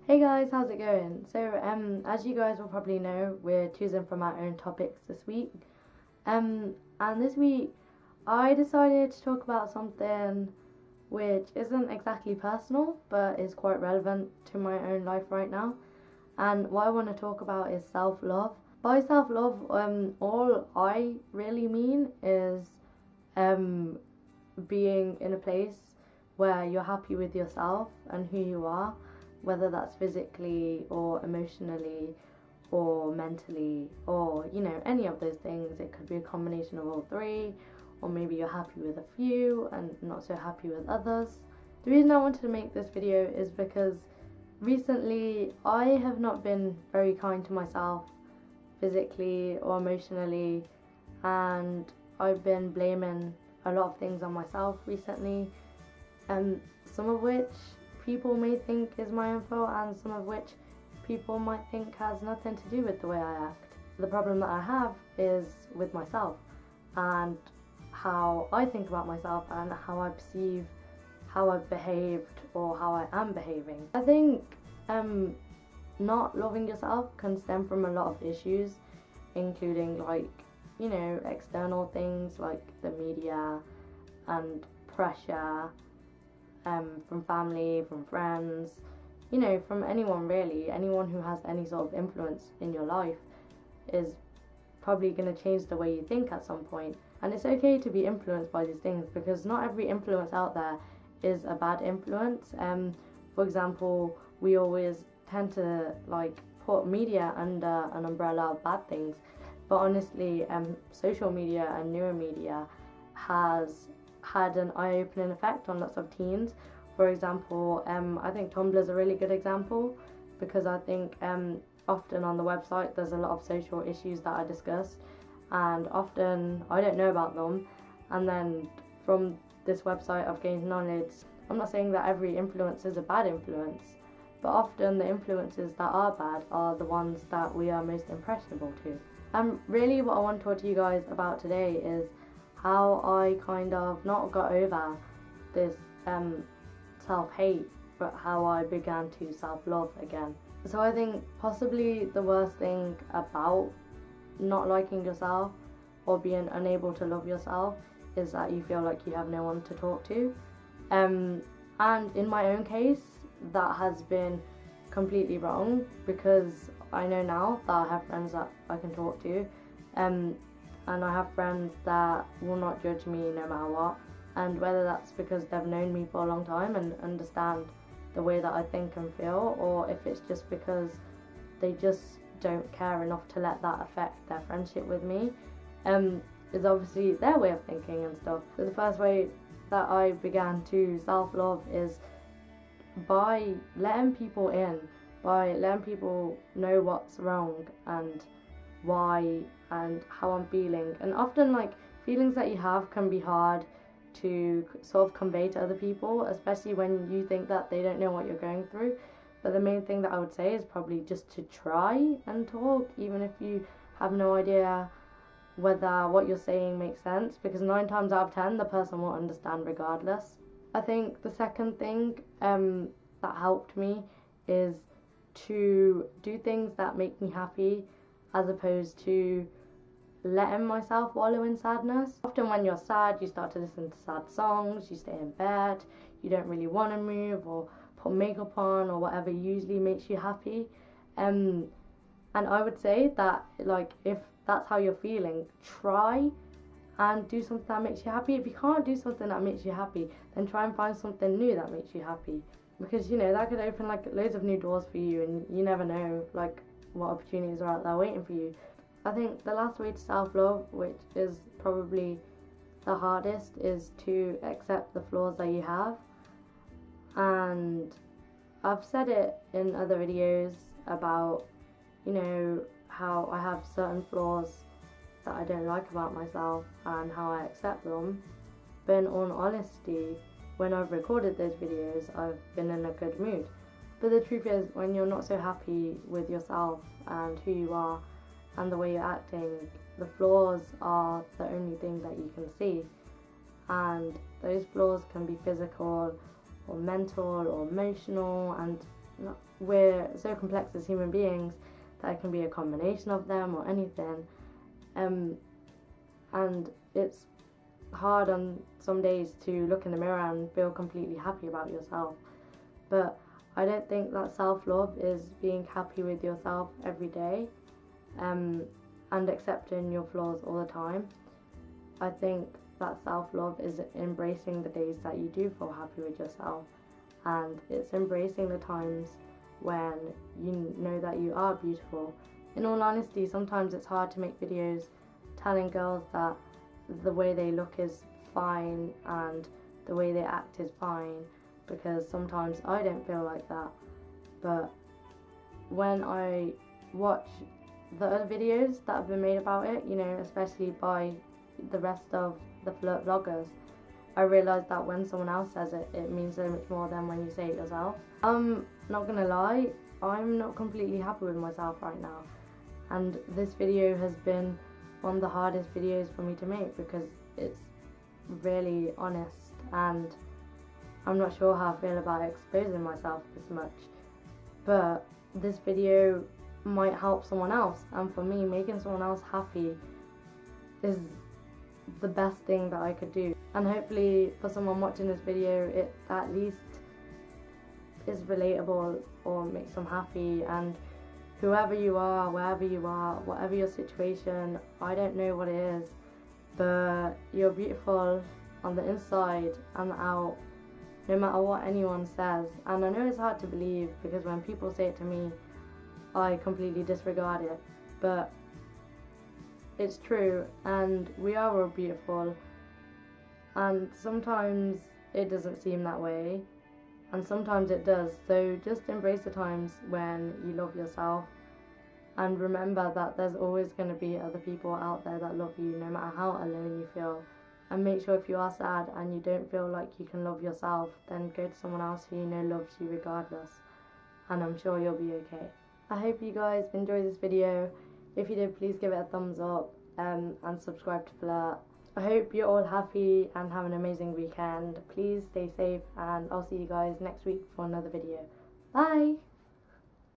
Hey guys, how's it going? As you guys will probably know, we're choosing from our own topics this week. And this week, I decided to talk about something which isn't exactly personal, but is quite relevant to my own life right now. And what I want to talk about is self-love. By self-love, all I really mean is um, being in a place where you're happy with yourself and who you are, whether that's physically or emotionally or mentally or any of those things. It could be a combination of all three, or maybe you're happy with a few and not so happy with others. The reason I wanted to make this video is because recently I have not been very kind to myself physically or emotionally, and I've been blaming a lot of things on myself recently, and some of which people may think is my own fault, and some of which people might think has nothing to do with the way I act. The problem that I have is with myself and how I think about myself and how I perceive how I've behaved or how I am behaving. I think not loving yourself can stem from a lot of issues, including external things like the media and pressure from family, from friends, from anyone really. Anyone who has any sort of influence in your life is probably going to change the way you think at some point. And it's okay to be influenced by these things, because not every influence out there is a bad influence. For example, we always tend to put media under an umbrella of bad things, but honestly, social media and newer media has had an eye-opening effect on lots of teens. For example, I think Tumblr is a really good example, because I think often on the website there's a lot of social issues that are discussed, and often I don't know about them, and then from this website I've gained knowledge. I'm not saying that every influence is a bad influence, but often the influences that are bad are the ones that we are most impressionable to. And really what I want to talk to you guys about today is how I kind of not got over this self-hate, but how I began to self-love again. So I think possibly the worst thing about not liking yourself or being unable to love yourself is that you feel like you have no one to talk to. And in my own case, that has been completely wrong, because I know now that I have friends that I can talk to, and I have friends that will not judge me no matter what. And whether that's because they've known me for a long time and understand the way that I think and feel, or if it's just because they just don't care enough to let that affect their friendship with me, is obviously their way of thinking and stuff. So the first way that I began to self-love is by letting people in, by letting people know what's wrong and why and how I'm feeling. And often feelings that you have can be hard to sort of convey to other people, especially when you think that they don't know what you're going through. But the main thing that I would say is probably just to try and talk, even if you have no idea whether what you're saying makes sense, because 9 times out of 10 the person will understand regardless. I think the second thing that helped me is to do things that make me happy, as opposed to letting myself wallow in sadness. Often when you're sad, you start to listen to sad songs, you stay in bed, you don't really want to move or put makeup on or whatever usually makes you happy. And I would say that if that's how you're feeling, try and do something that makes you happy. If you can't do something that makes you happy, then try and find something new that makes you happy, because that could open loads of new doors for you, and you never know what opportunities are out there waiting for you. I think the last way to self-love, which is probably the hardest, is to accept the flaws that you have. And I've said it in other videos about how I have certain flaws that I don't like about myself and how I accept them. But in all honesty, when I've recorded those videos, I've been in a good mood. But the truth is, when you're not so happy with yourself and who you are and the way you're acting, the flaws are the only thing that you can see. And those flaws can be physical or mental or emotional, and we're so complex as human beings that it can be a combination of them or anything. And it's hard on some days to look in the mirror and feel completely happy about yourself. But I don't think that self-love is being happy with yourself every day, and accepting your flaws all the time. I think that self-love is embracing the days that you do feel happy with yourself, and it's embracing the times when you know that you are beautiful. In all honesty, sometimes it's hard to make videos telling girls that the way they look is fine and the way they act is fine, because sometimes I don't feel like that. But when I watch the other videos that have been made about it, especially by the rest of the Flurt vloggers, I realised that when someone else says it, it means so much more than when you say it yourself. I'm not gonna lie, I'm not completely happy with myself right now, and this video has been one of the hardest videos for me to make because it's really honest, and I'm not sure how I feel about exposing myself this much. But this video might help someone else, and for me, making someone else happy is the best thing that I could do. And hopefully for someone watching this video, it at least is relatable or makes them happy. And whoever you are, wherever you are, whatever your situation, I don't know what it is, but you're beautiful on the inside and out, no matter what anyone says. And I know it's hard to believe because when people say it to me, I completely disregard it, but it's true, and we are all beautiful, and sometimes it doesn't seem that way, and sometimes it does. So just embrace the times when you love yourself, and remember that there's always going to be other people out there that love you, no matter how alone you feel. And make sure if you are sad and you don't feel like you can love yourself, then go to someone else who you know loves you regardless, and I'm sure you'll be okay. I hope you guys enjoyed this video. If you did, please give it a thumbs up and subscribe to Flurt. I hope you're all happy and have an amazing weekend. Please stay safe, and I'll see you guys next week for another video. Bye!